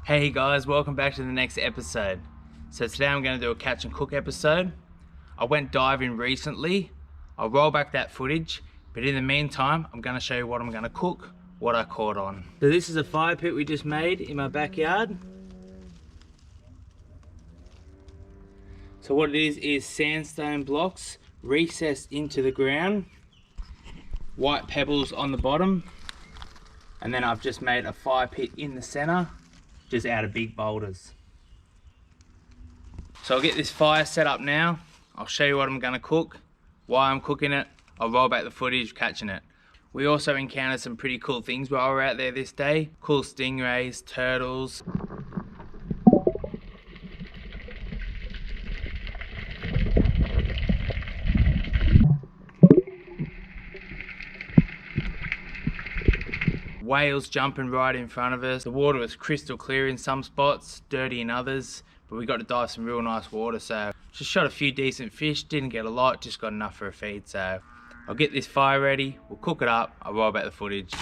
Hey guys, welcome back to the next episode. So today I'm going to do a catch and cook episode. I went diving recently. I'll roll back that footage, but in the meantime, I'm going to show you what I'm going to cook, what I caught on. So this is a fire pit we just made in my backyard. So what it is sandstone blocks recessed into the ground, white pebbles on the bottom, and then I've just made a fire pit in the center, just out of big boulders. So I'll get this fire set up now. I'll show you what I'm gonna cook, why I'm cooking it. I'll roll back the footage catching it. We also encountered some pretty cool things while we were out there this day. Cool stingrays, turtles. Whales jumping right in front of us. The water was crystal clear in some spots, dirty in others, but we got to dive some real nice water, so just shot a few decent fish, didn't get a lot, just got enough for a feed. So I'll get this fire ready, we'll cook it up, I'll roll back the footage.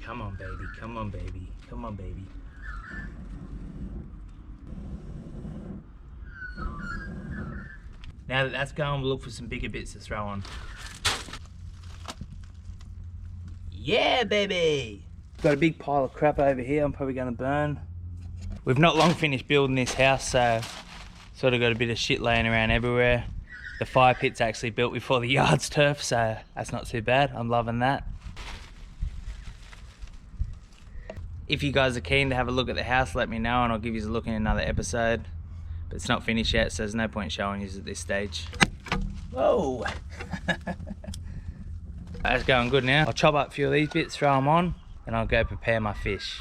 Come on, baby, come on, baby, come on, baby. Now that that's going, we'll look for some bigger bits to throw on. Yeah, baby! Got a big pile of crap over here I'm probably gonna burn. We've not long finished building this house, so sort of got a bit of shit laying around everywhere. The fire pit's actually built before the yard's turf, so that's not too bad. I'm loving that. If you guys are keen to have a look at the house, let me know and I'll give you a look in another episode. But it's not finished yet, so there's no point showing you at this stage. Whoa! That's going good now. I'll chop up a few of these bits, throw them on, and I'll go prepare my fish.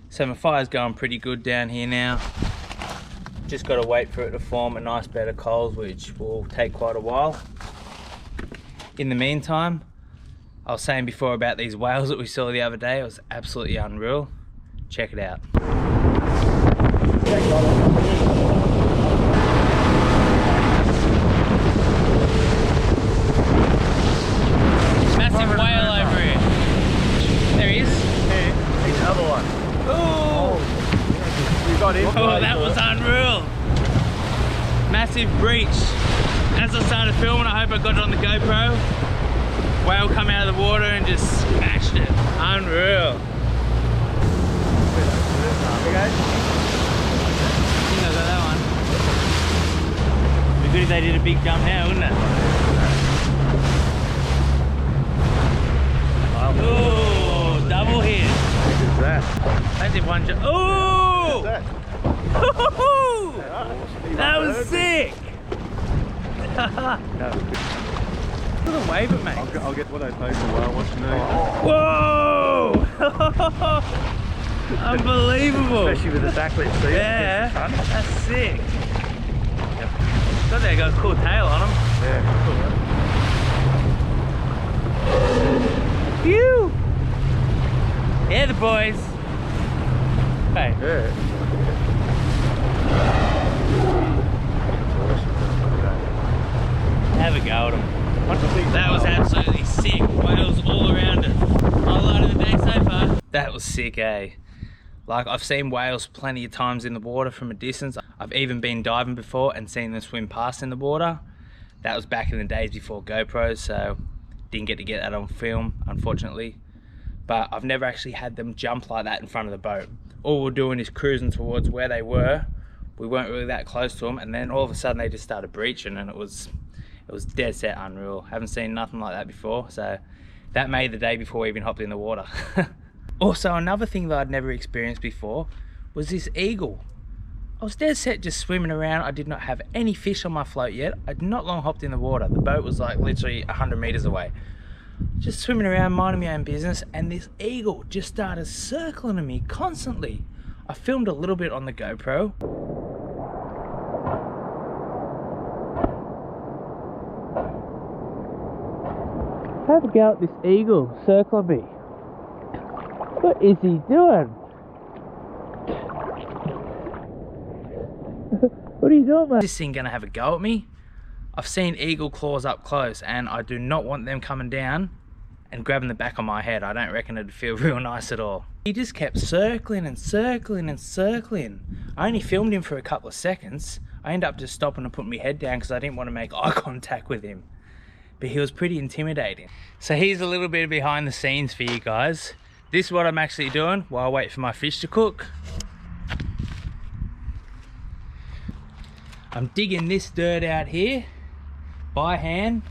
So my fire's going pretty good down here now. Just got to wait for it to form a nice bed of coals, which will take quite a while. In the meantime, I was saying before about these whales that we saw the other day. It was absolutely unreal. Check it out. Massive whale over here. There he is. Yeah, here's another one. Oh, We got him. oh, that was unreal. Massive breach. As I started filming, I hope I got it on the GoPro. Whale come out of the water and just smashed it. Unreal. Okay. I think I got that one. It'd be good if they did a big jump now, wouldn't it? Oh, double hit. Look at that. Imagine one jump. Oh! That. That was sick! Look at the wave it makes. I'll get what I paid for while watching Whoa! Unbelievable! Especially with the backlit seat. Yeah, that's sick. God, they got a cool tail on them. Yeah, cool. Phew! Yeah, the boys. Hey. Yeah. Have a go at them. That was absolutely sick. Whales all around it. Highlight of the day so far. That was sick, eh? Like, I've seen whales plenty of times in the water from a distance. I've even been diving before and seen them swim past in the water. That was back in the days before GoPros, so Didn't get to get that on film, unfortunately. But I've never actually had them jump like that in front of the boat. All we're doing is cruising towards where they were. We weren't really that close to them, and then all of a sudden they just started breaching, and it was dead set unreal. Haven't seen nothing like that before, so that made the day before we even hopped in the water. Also, another thing that I'd never experienced before was this eagle. I was dead set just swimming around. I did not have any fish on my float yet. I'd not long hopped in the water. The boat was like literally 100 meters away. Just swimming around, minding my own business, and this eagle just started circling me constantly. I filmed a little bit on the GoPro. Have a go at this eagle circling me. What is he doing? What are you doing, mate? Is this thing gonna have a go at me? I've seen eagle claws up close, and I do not want them coming down and grabbing the back of my head. I don't reckon it'd feel real nice at all. He just kept circling and circling and circling. I only filmed him for a couple of seconds. I ended up just stopping and putting my head down because I didn't want to make eye contact with him. But he was pretty intimidating. So here's a little bit of behind the scenes for you guys. This is what I'm actually doing while I wait for my fish to cook. I'm digging this dirt out here by hand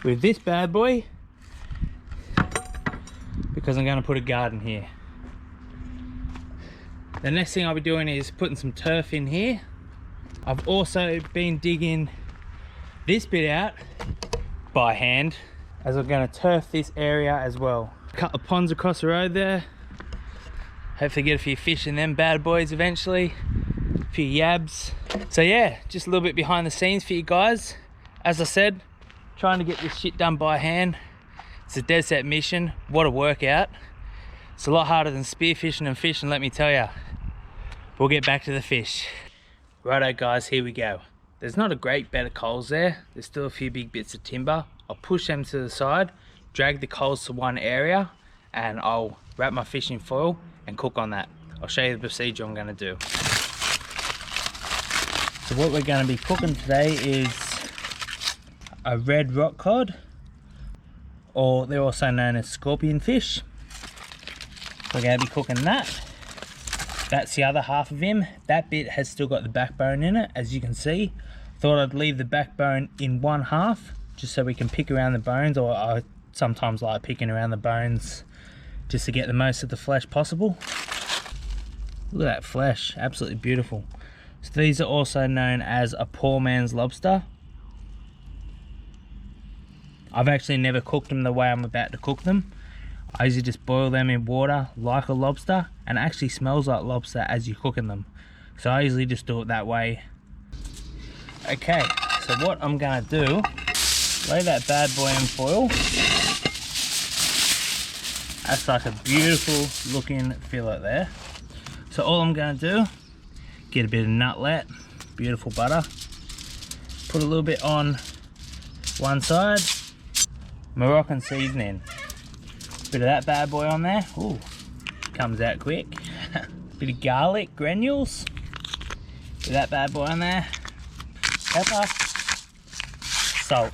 with this bad boy because I'm going to put a garden here. The next thing I'll be doing is putting some turf in here. I've also been digging this bit out by hand as I'm going to turf this area as well. A couple of ponds across the road there. Hopefully get a few fish in them bad boys eventually. A few yabs. So yeah, just a little bit behind the scenes for you guys. As I said, trying to get this shit done by hand. It's a dead set mission. What a workout. It's a lot harder than spearfishing and fishing, let me tell you. We'll get back to the fish. Righto guys, here we go. There's not a great bed of coals there. There's still a few big bits of timber. I'll push them to the side, drag the coals to one area, and I'll wrap my fish in foil and cook on that. I'll show you the procedure I'm going to do. So what we're going to be cooking today is a red rock cod, or they're also known as scorpion fish. We're going to be cooking that. That's the other half of him. That bit has still got the backbone in it, as you can see. Thought I'd leave the backbone in one half just so we can pick around the bones, or I sometimes like picking around the bones just to get the most of the flesh possible. Look at that flesh, absolutely beautiful. So these are also known as a poor man's lobster. I've actually never cooked them the way I'm about to cook them. I usually just boil them in water like a lobster, and it actually smells like lobster as you're cooking them. So I usually just do it that way. Okay, so what I'm gonna do, lay that bad boy in foil. That's like a beautiful looking fillet there. So all I'm gonna do, get a bit of nutlet, beautiful butter, put a little bit on one side, Moroccan seasoning, bit of that bad boy on there. Ooh, comes out quick. Bit of garlic granules, bit of that bad boy on there, pepper, salt.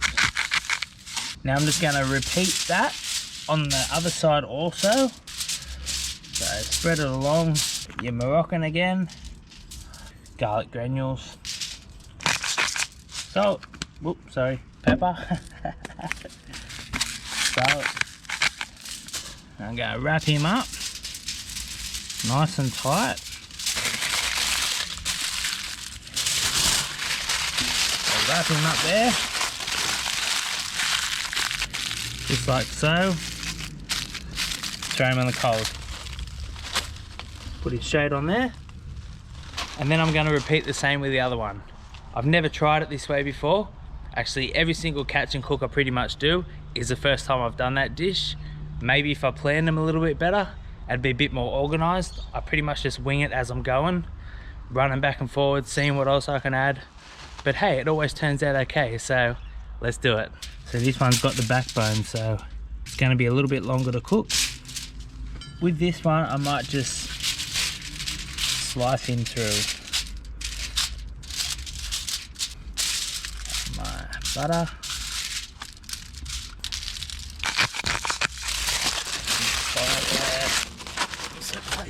Now I'm just going to repeat that on the other side also. So spread it along, your Moroccan again, garlic granules, salt, whoops, sorry, pepper, salt. I'm going to wrap him up nice and tight. I'll wrap him up there, just like so. Throw him in the coals. Put his shade on there, and then I'm going to repeat the same with the other one. I've never tried it this way before. Actually, every single catch and cook I pretty much do is the first time I've done that dish. Maybe if I planned them a little bit better, I'd be a bit more organized. I pretty much just wing it as I'm going, running back and forward, seeing what else I can add. But hey, it always turns out okay, so let's do it. So this one's got the backbone, so it's going to be a little bit longer to cook. With this one, I might just slice him through my butter.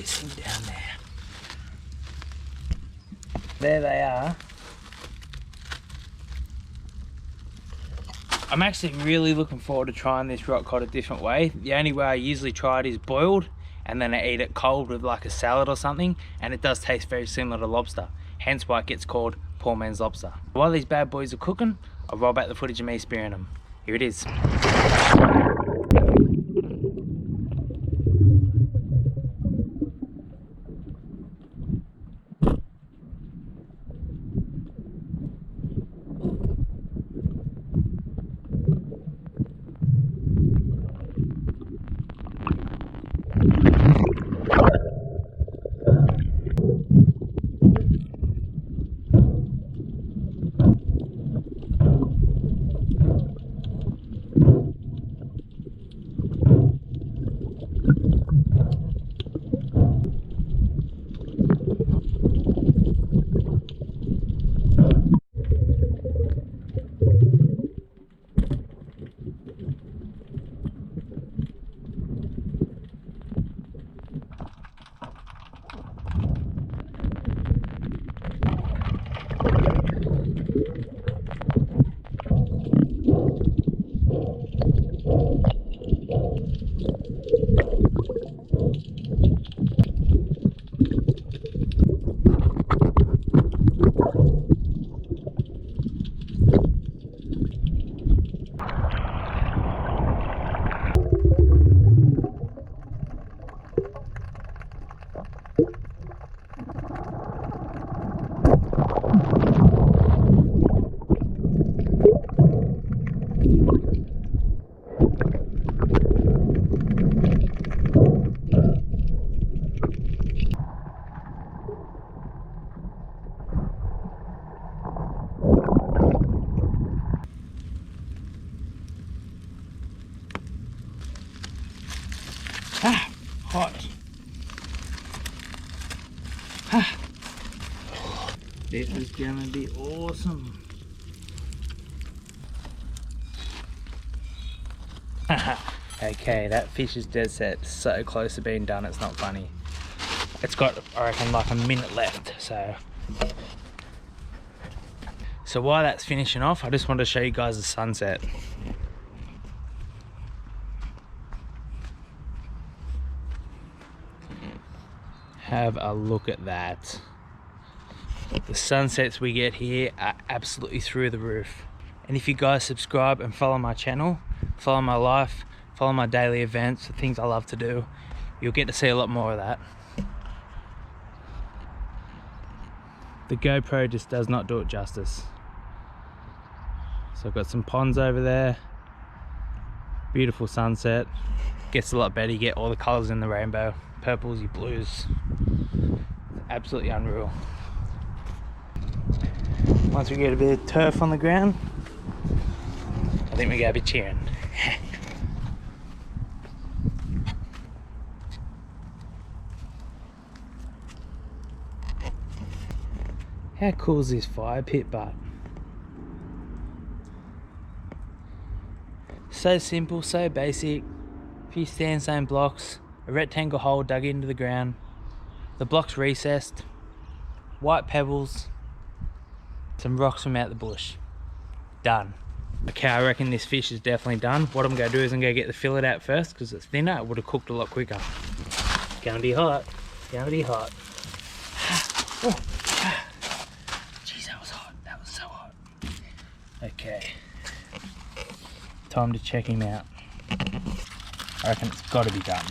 racing down there. There they are. I'm actually really looking forward to trying this rock cod a different way. The only way I usually try it is boiled, and then I eat it cold with like a salad or something, and it does taste very similar to lobster, hence why it gets called poor man's lobster. While these bad boys are cooking, I'll roll back the footage of me spearing them. Here it is. Hot. This is gonna be awesome. Okay, that fish is dead set. So close to being done, it's not funny. It's got, I reckon, like a minute left, so. So while that's finishing off, I just wanted to show you guys the sunset. Have a look at that. The sunsets we get here are absolutely through the roof. And if you guys subscribe and follow my channel, follow my life, follow my daily events, the things I love to do, you'll get to see a lot more of that. The GoPro just does not do it justice. So I've got some ponds over there, beautiful sunset. Gets a lot better, you get all the colors in the rainbow, purples, your blues. Absolutely unreal. Once we get a bit of turf on the ground, I think we're gonna be cheering. How cool is this fire pit, but so simple, so basic. A few sandstone blocks, a rectangle hole dug into the ground, the blocks recessed, white pebbles, some rocks from out the bush. Done. Okay, I reckon this fish is definitely done. What I'm gonna do is I'm gonna get the fillet out first because it's thinner. It would have cooked a lot quicker. It's gonna be hot. It's gonna be hot. Oh. Jeez, that was hot. That was so hot. Okay. Time to check him out. I reckon it's got to be done.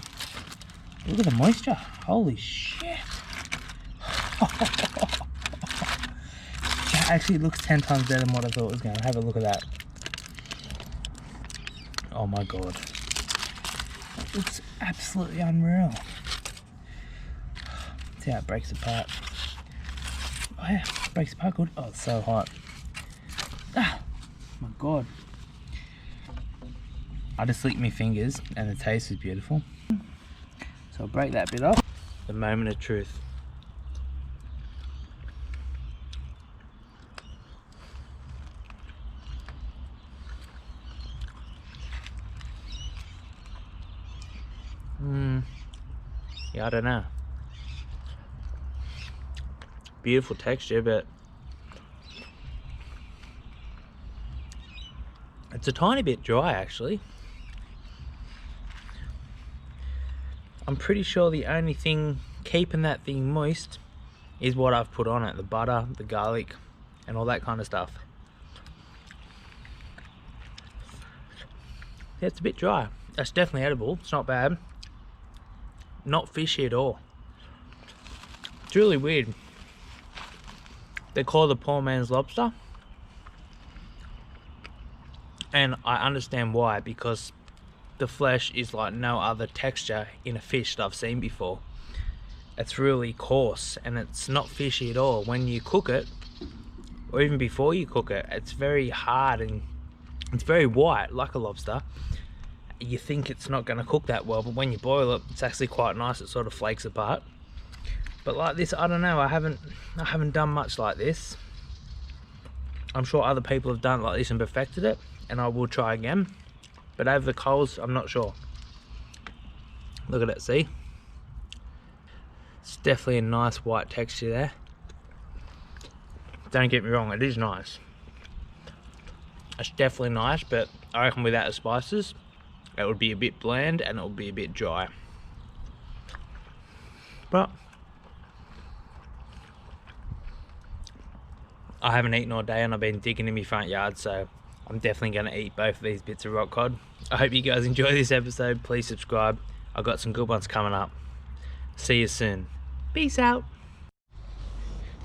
Look at the moisture. Holy shit. Actually, it looks 10 times better than what I thought it was going to. Have a look at that. Oh my god. It looks absolutely unreal. See how it breaks apart. Oh yeah, it breaks apart good. Oh, it's so hot. Ah, my god. I just licked my fingers and the taste is beautiful. So I'll break that bit off. The moment of truth. Yeah, I don't know. Beautiful texture, but it's a tiny bit dry actually. I'm pretty sure the only thing keeping that thing moist is what I've put on it, the butter, the garlic, and all that kind of stuff. Yeah, it's a bit dry. That's definitely edible. It's not bad. Not fishy at all. It's really weird. They call it the poor man's lobster. And I understand why, because the flesh is like no other texture in a fish that I've seen before. It's really coarse and it's not fishy at all. When you cook it, or even before you cook it, it's very hard and it's very white like a lobster. You think it's not going to cook that well, but when you boil it, it's actually quite nice. It sort of flakes apart. But like this, I don't know, I haven't done much like this. I'm sure other people have done it like this and perfected it, and I will try again. But over the coals, I'm not sure. Look at it, see? It's definitely a nice white texture there. Don't get me wrong, it is nice. It's definitely nice, but I reckon without the spices, it would be a bit bland and it would be a bit dry. But I haven't eaten all day and I've been digging in my front yard, so I'm definitely going to eat both of these bits of rock cod. I hope you guys enjoy this episode. Please subscribe. I've got some good ones coming up. See you soon. Peace out.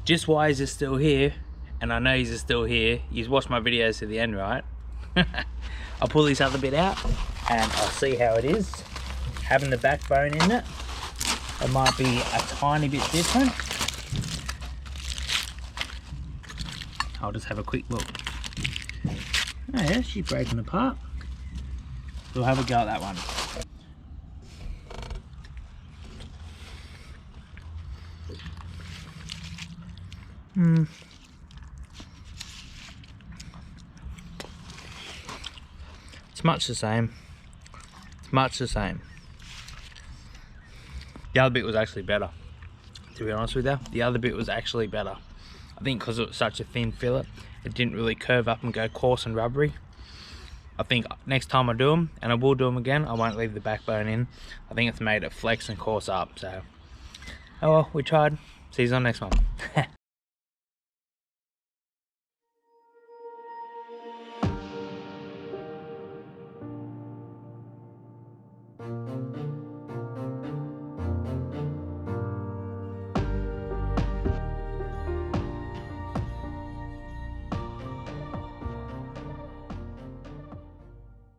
Just why he's still here, and I know he's still here, he's watched my videos to the end, right? I'll pull this other bit out and I'll see how it is. Having the backbone in it, it might be a tiny bit different. I'll just have a quick look. Oh yeah, she's breaking apart. We'll have a go at that one. It's much the same. It's much the same. The other bit was actually better, to be honest with you. The other bit was actually better. I think because it was such a thin fillet, it didn't really curve up and go coarse and rubbery. I think next time I do them, and I will do them again, I won't leave the backbone in. I think it's made it flex and coarse up, so. Oh well, we tried. See you on the next one.